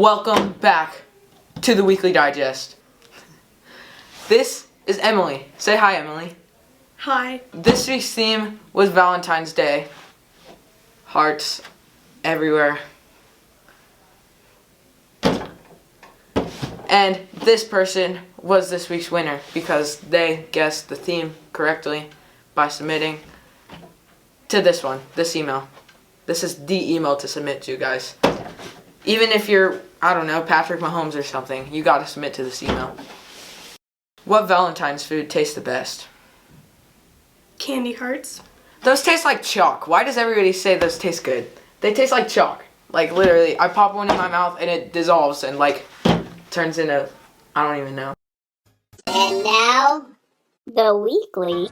Welcome back to the Weekly Digest. This is Emily. Say hi, Emily. Hi. This week's theme was Valentine's Day. Hearts everywhere. And this person was this week's winner because they guessed the theme correctly by submitting to this email. This is the email to submit to, guys. Even if you're, I don't know, Patrick Mahomes or something, you gotta submit to this email. What Valentine's food tastes the best? Candy hearts. Those taste like chalk. Why does everybody say those taste good? They taste like chalk. Like literally, I pop one in my mouth and it dissolves and like turns into, I don't even know. And now, the weekly.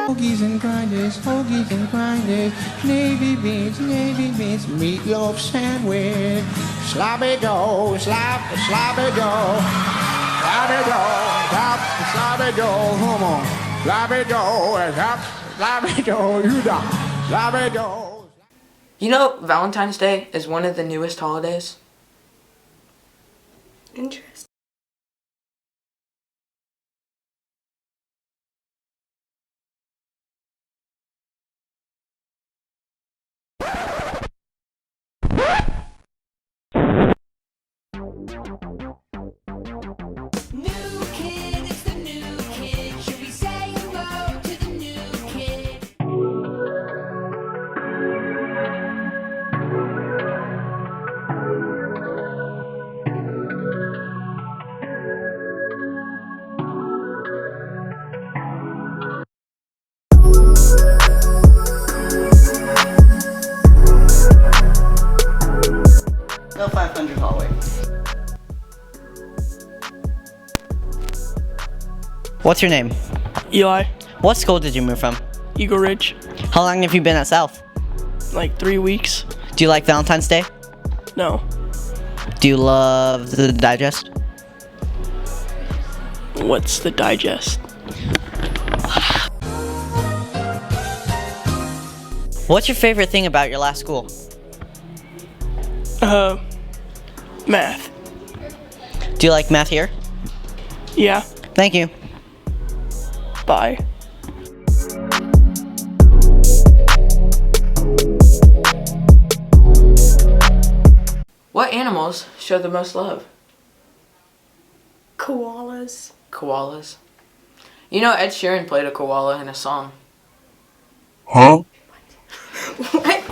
Hoagies and grinders, navy beans, meatloaf sandwich, sloppy dough, sloppy dough, come on, sloppy dough. You know, Valentine's Day is one of the newest holidays. Interesting. No 500 hallway. What's your name? Eli, What school did you move from? Eagle Ridge, How long have you been at South? like 3 weeks. Do you like Valentine's Day? No. Do you love the digest? What's the digest? What's your favorite thing about your last school? Math. Do you like math here? Yeah. Thank you. Bye. What animals show the most love? Koalas. Koalas. You know, Ed Sheeran played a koala in a song. Huh? What?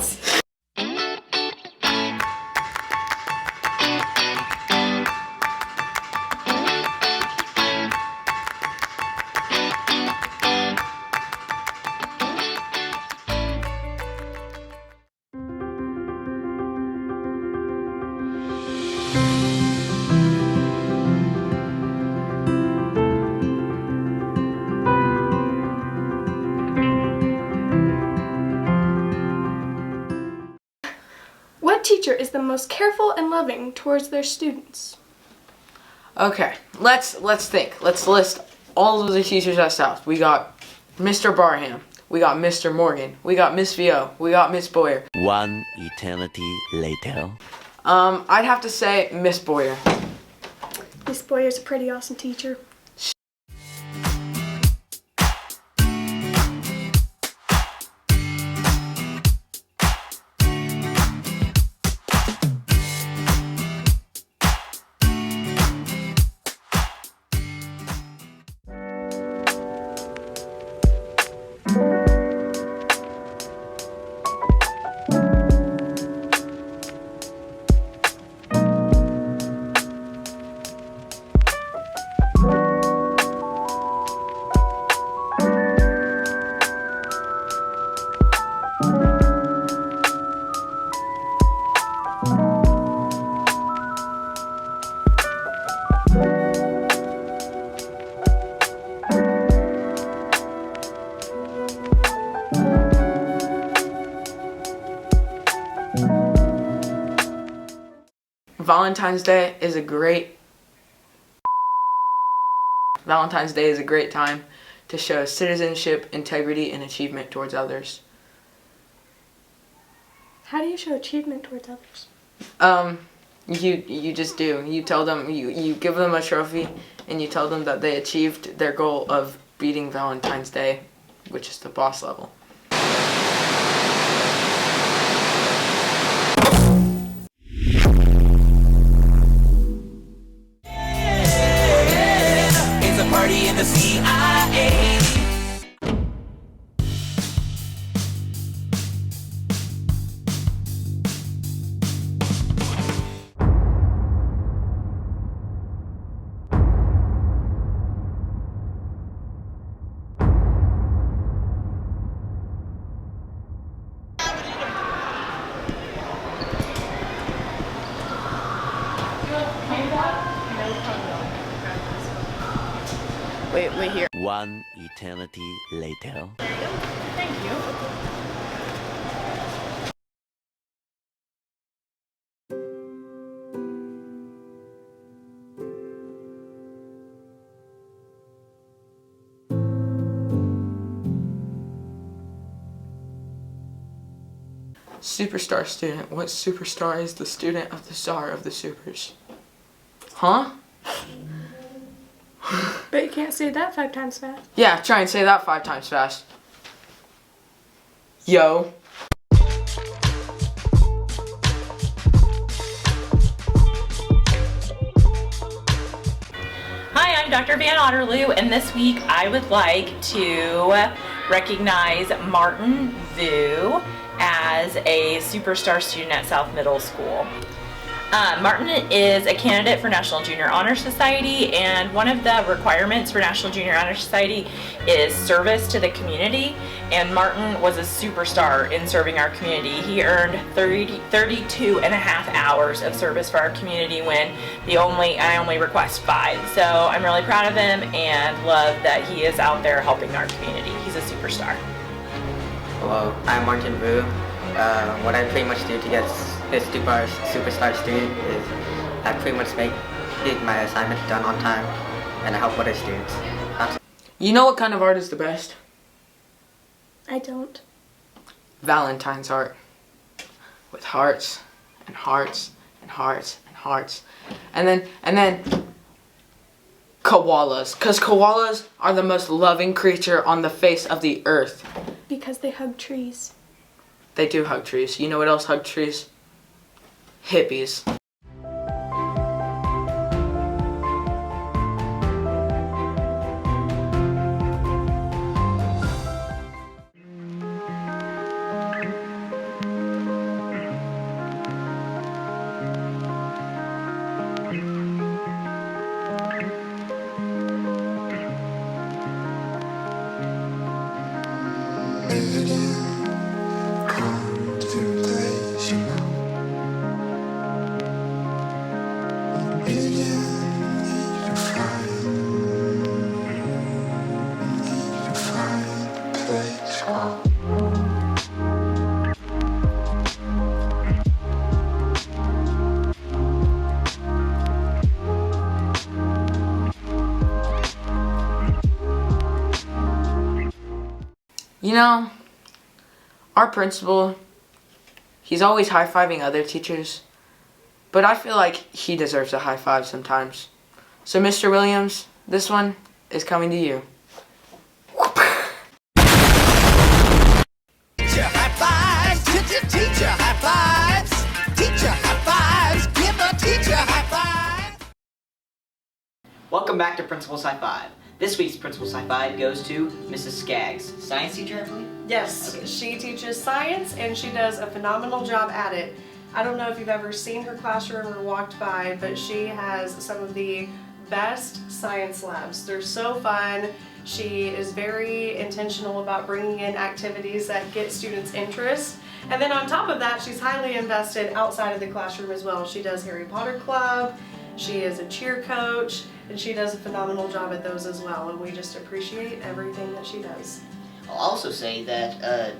What teacher is the most careful and loving towards their students? Okay, let's think. Let's list all of the teachers at South. We got Mr. Barham. We got Mr. Morgan. We got Miss Vio. We got Miss Boyer. One eternity later. I'd have to say Miss Boyer. Miss Boyer's a pretty awesome teacher. Valentine's Day is a great time to show citizenship, integrity, and achievement towards others. How do you show achievement towards others? You just do. You tell them, you give them a trophy, and you tell them that they achieved their goal of beating Valentine's Day, which is the boss level. It's a party in the CIA. Wait here. One eternity later. Superstar student. What superstar is the student of the star of the supers? Huh? But you can't say that 5 times fast. Yeah, try and say that 5 times fast. Yo. Hi, I'm Dr. Van Otterloo, and this week I would like to recognize Martin Vu as a superstar student at South Middle School. Martin is a candidate for National Junior Honor Society, and one of the requirements for National Junior Honor Society is service to the community, and Martin was a superstar in serving our community. He earned 32 and a half hours of service for our community when I only request 5. So I'm really proud of him and love that he is out there helping our community. He's a superstar. Hello, I'm Martin Vu. What I pretty much do to get this superstar student is I pretty much make my assignments done on time and I help other students. You know what kind of art is the best? I don't. Valentine's art. With hearts and hearts and hearts and hearts. And then koalas. Because koalas are the most loving creature on the face of the earth. Because they hug trees. They do hug trees. You know what else hug trees? Hippies. You know, our principal, he's always high-fiving other teachers, but I feel like he deserves a high five sometimes. So Mr. Williams, this one is coming to you. Teacher high fives, teacher high fives, teacher high fives, give a teacher high five. Welcome back to Principal's High Five. This week's Principal's High Five goes to Mrs. Skaggs, science teacher, I believe? Yes, Okay. She teaches science and she does a phenomenal job at it. I don't know if you've ever seen her classroom or walked by, but she has some of the best science labs. They're so fun. She is very intentional about bringing in activities that get students' interest. And then on top of that, she's highly invested outside of the classroom as well. She does Harry Potter Club, she is a cheer coach, and she does a phenomenal job at those as well. And we just appreciate everything that she does. I'll also say that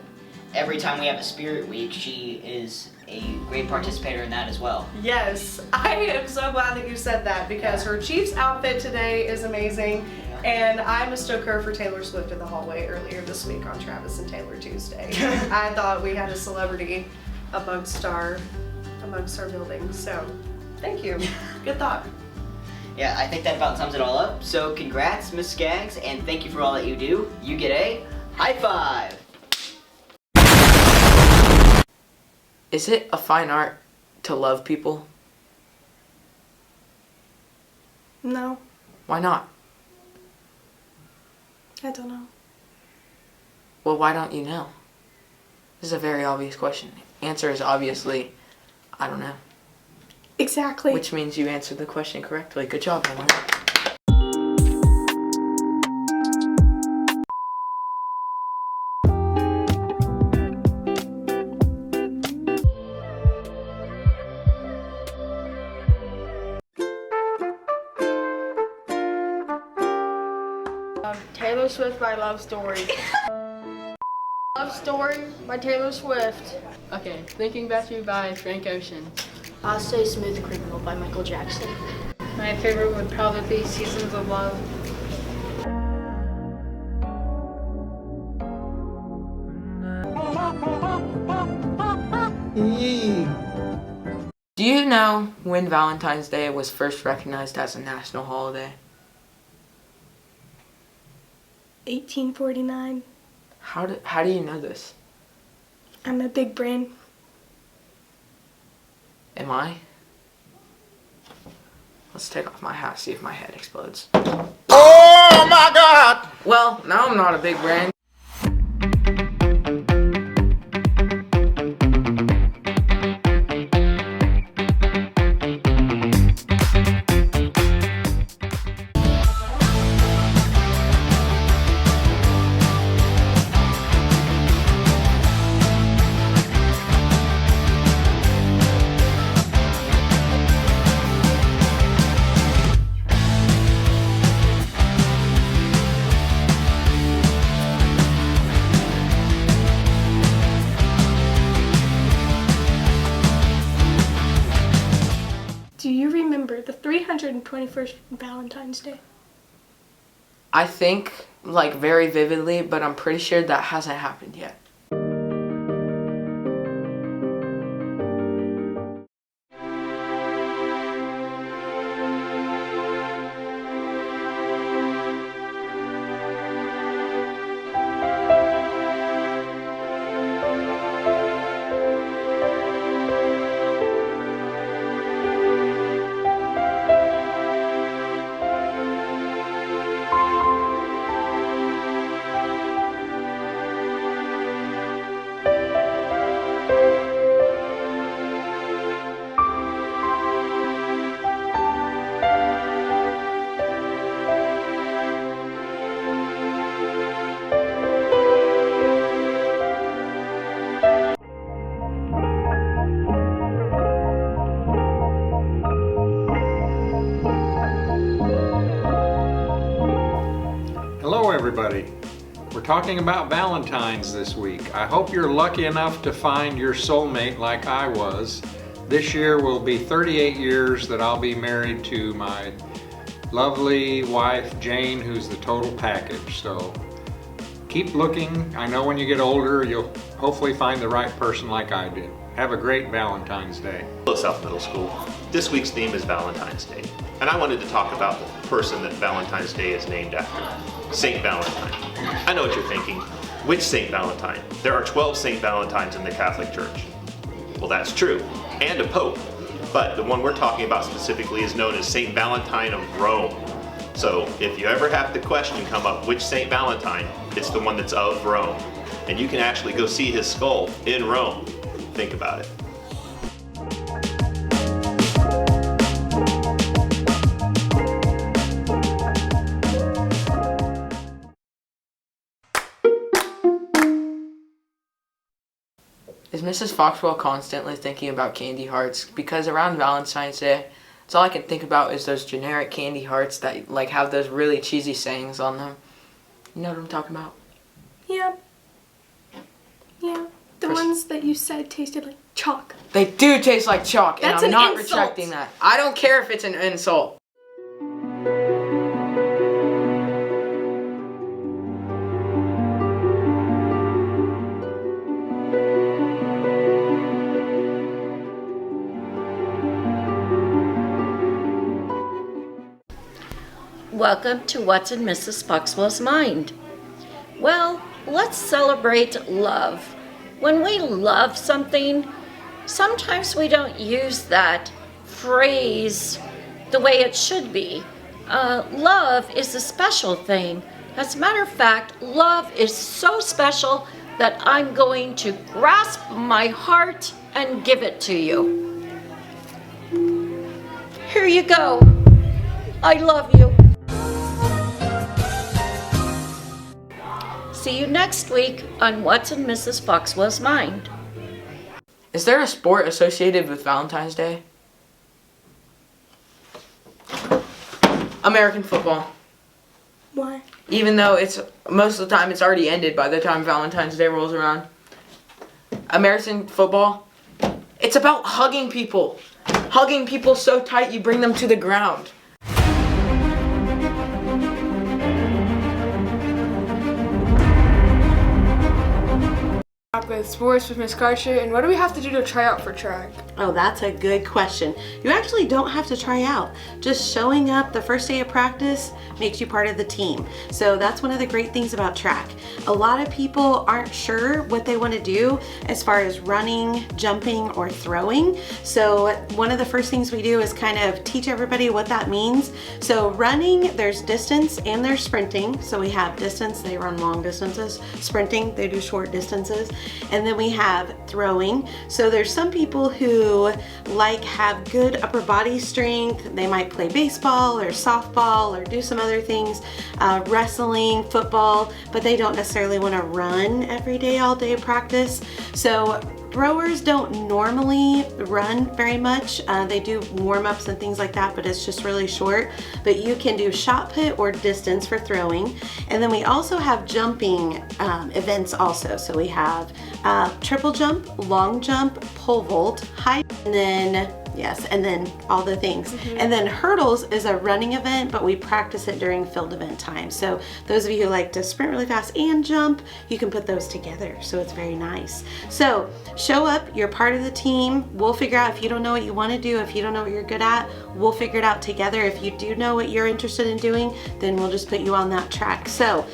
every time we have a Spirit Week, she is a great participator in that as well. Yes, I am so glad that you said that because her Chiefs outfit today is amazing. And I mistook her for Taylor Swift in the hallway earlier this week on Travis and Taylor Tuesday. I thought we had a celebrity amongst our building. So, thank you. Good thought. Yeah, I think that about sums it all up. So congrats, Miss Skaggs, and thank you for all that you do. You get a high five. Is it a fine art to love people? No, Why not? I don't know. Well, why don't you know? This is a very obvious question. Answer is obviously, I don't know. Exactly. Which means you answered the question correctly. Good job, Emily. Taylor Swift by Love Story. Love Story by Taylor Swift. Okay, Thinking About You by Frank Ocean. I'll say Smooth Criminal by Michael Jackson. My favorite would probably be Seasons of Love. Do you know when Valentine's Day was first recognized as a national holiday? 1849. How do you know this? I'm a big brain. Am I? Let's take off my hat, see if my head explodes. Oh my God! Well, now I'm not a big brain. Do you remember the 321st Valentine's Day? I think, like, very vividly, but I'm pretty sure that hasn't happened yet. Hello everybody. We're talking about Valentine's this week. I hope you're lucky enough to find your soulmate like I was. This year will be 38 years that I'll be married to my lovely wife Jane, who's the total package. So keep looking. I know when you get older you'll hopefully find the right person like I did. Have a great Valentine's Day. Hello South Middle School. This week's theme is Valentine's Day. And I wanted to talk about the person that Valentine's Day is named after, Saint Valentine. I know what you're thinking. Which Saint Valentine? There are 12 Saint Valentines in the Catholic Church. Well, that's true. And a Pope. But the one we're talking about specifically is known as Saint Valentine of Rome. So if you ever have the question come up, which Saint Valentine, it's the one that's of Rome. And you can actually go see his skull in Rome. Think about it. Is Mrs. Foxwell constantly thinking about candy hearts? Because around Valentine's Day, that's all I can think about is those generic candy hearts that like have those really cheesy sayings on them. You know what I'm talking about? Yeah. Yeah. The ones that you said tasted like chalk. They do taste like chalk, and That's I'm an not insult. retracting that. I don't care if it's an insult. welcome to What's in Mrs. Foxwell's Mind. Well, let's celebrate love. When we love something, sometimes we don't use that phrase the way it should be. Love is a special thing. As a matter of fact, love is so special that I'm going to grasp my heart and give it to you. Here you go. I love you. See you next week on What's in Mrs. Foxwell's Mind. Is there a sport associated with Valentine's Day? American football. Why? Even though it's most of the time it's already ended by the time Valentine's Day rolls around. American football, it's about hugging people. Hugging people so tight you bring them to the ground. With sports with Miss Karcher, and what do we have to do to try out for track? Oh, that's a good question. You actually don't have to try out. Just showing up the first day of practice makes you part of the team. So that's one of the great things about track. A lot of people aren't sure what they want to do as far as running, jumping, or throwing. So one of the first things we do is kind of teach everybody what that means. So running, there's distance and there's sprinting. So we have distance, they run long distances. Sprinting, they do short distances. And then we have throwing. So there's some people who have good upper body strength. They might play baseball or softball or do some other things, wrestling, football, but they don't necessarily want to run every day, all day practice. So throwers don't normally run very much. They do warm-ups and things like that, but it's just really short. But you can do shot put or distance for throwing. And then we also have jumping events also. So we have triple jump, long jump, pole vault, high, and then yes, and then all the things. And then hurdles is a running event, but we practice it during field event time. So those of you who like to sprint really fast and jump, you can put those together. So it's very nice. So show up, you're part of the team. We'll figure out if you don't know what you want to do, if you don't know what you're good at, we'll figure it out together. If you do know what you're interested in doing, then we'll just put you on that track. So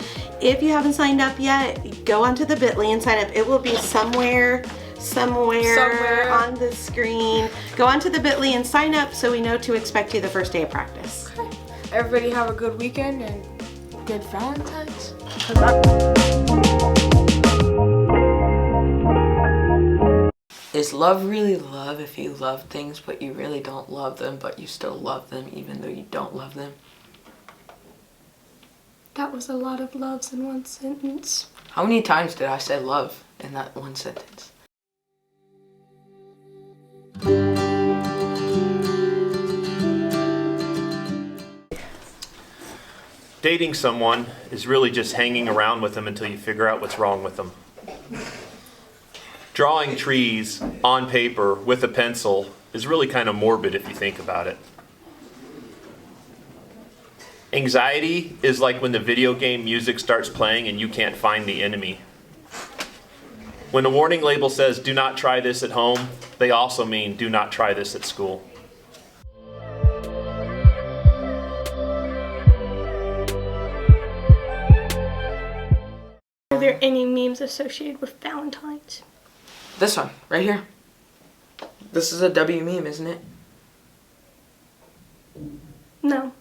if you haven't signed up yet, go onto the bit.ly and sign up. It will be somewhere on the screen. Go onto the bit.ly and sign up so we know to expect you the first day of practice. Okay. Everybody have a good weekend and good Valentine's. Is love really love if you love things but you really don't love them, but you still love them even though you don't love them? That was a lot of loves in one sentence. How many times did I say love in that one sentence? Dating someone is really just hanging around with them until you figure out what's wrong with them. Drawing trees on paper with a pencil is really kind of morbid if you think about it. Anxiety is like when the video game music starts playing and you can't find the enemy. When a warning label says, "Do not try this at home," they also mean, "Do not try this at school." Are there any memes associated with Valentine's? This one, right here. This is a W meme, isn't it? No.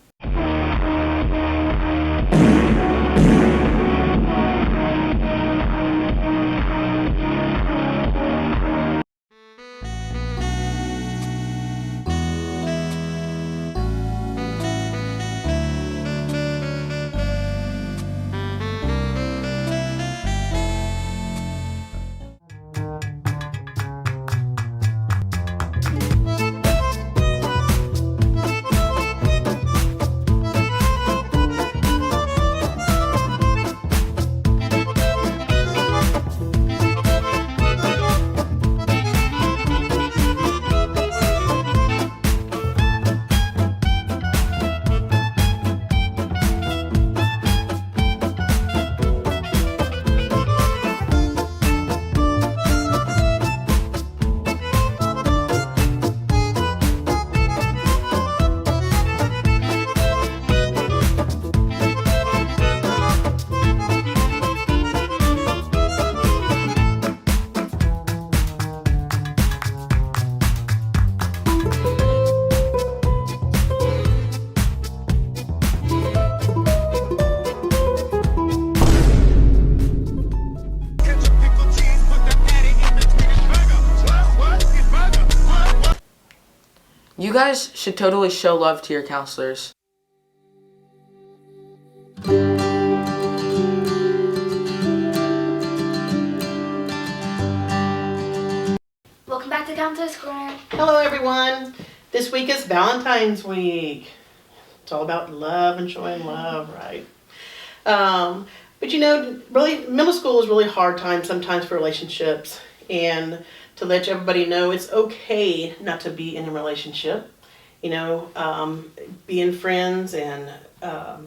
You guys should totally show love to your counselors. Welcome back to Counselor's Corner. Hello everyone. This week is Valentine's week. It's all about love and showing love, right? But you know, really, middle school is really hard time sometimes for relationships, and to let everybody know it's okay not to be in a relationship. You know, being friends and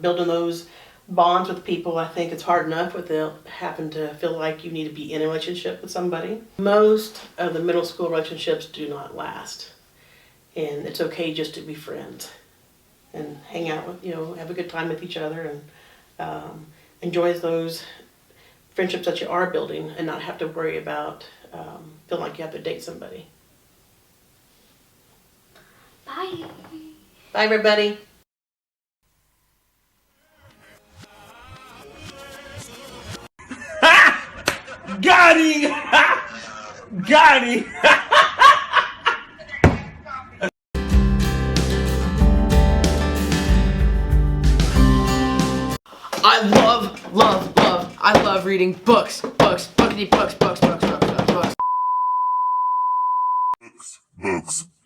building those bonds with people, I think it's hard enough without having to feel like you need to be in a relationship with somebody. Most of the middle school relationships do not last, and it's okay just to be friends and hang out with, you know, have a good time with each other and enjoy those friendships that you are building and not have to worry about feeling like you have to date somebody. Bye. Bye, everybody. Got him! Got him! I love reading books, bookity books. Books,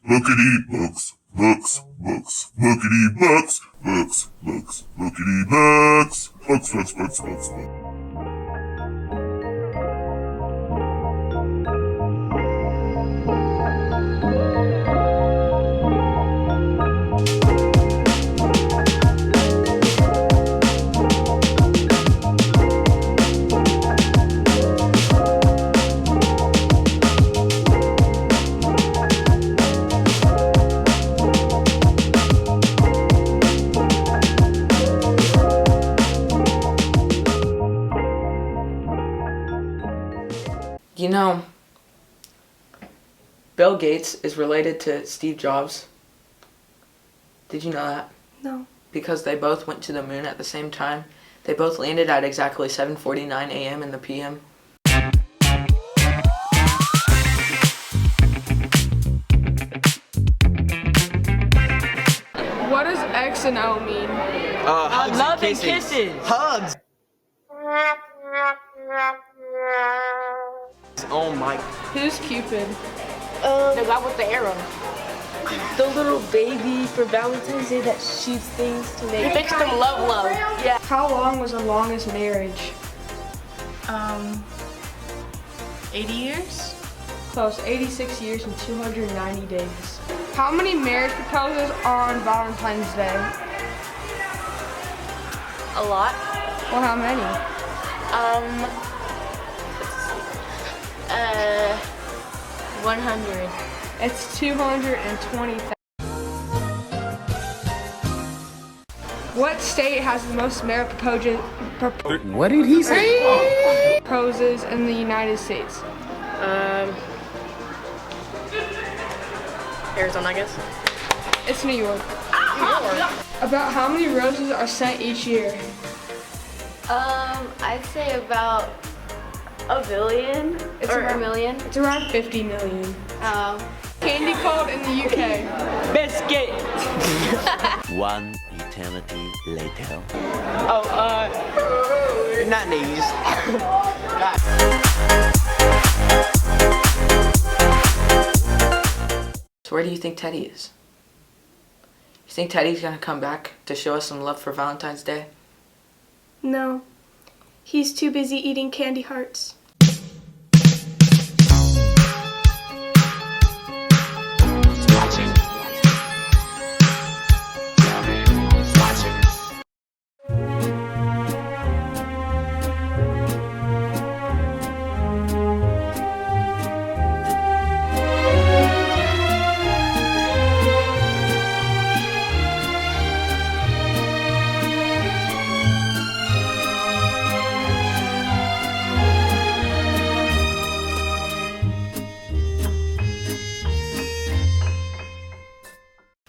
bookity books, bookity books, bookity books. You know, Bill Gates is related to Steve Jobs. Did you know that? No. Because they both went to the moon at the same time. They both landed at exactly 7:49 a.m. in the p.m. What does X and O mean? Hugs love and and kisses. Hugs. Oh my. Who's Cupid? The guy with the arrow. The little baby for Valentine's Day that shoots things to make. It makes them love. Yeah. How long was the longest marriage? 80 years? Close, 86 years and 290 days. How many marriage proposals are on Valentine's Day? A lot. Well, how many? 100. It's 220,000. What state has the most marriage What did he say? proposes in the United States? Arizona, I guess. It's New York. About how many roses are sent each year? I'd say about a billion or a million. It's around 50 million. Candy called in the UK. Biscuit. One eternity later. Nannies. So where do you think Teddy is? You think Teddy's gonna come back to show us some love for Valentine's Day? No. He's too busy eating candy hearts.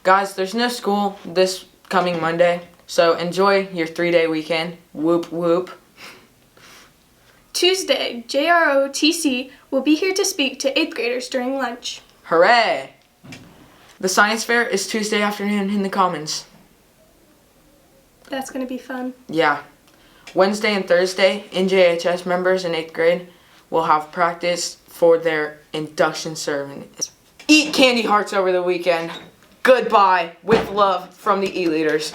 Guys, there's no school this coming Monday, so enjoy your 3-day weekend. Whoop whoop. Tuesday, JROTC will be here to speak to 8th graders during lunch. Hooray! The science fair is Tuesday afternoon in the Commons. That's going to be fun. Yeah. Wednesday and Thursday, NJHS members in 8th grade will have practice for their induction ceremonies. Eat candy hearts over the weekend. Goodbye, with love from the E-Leaders.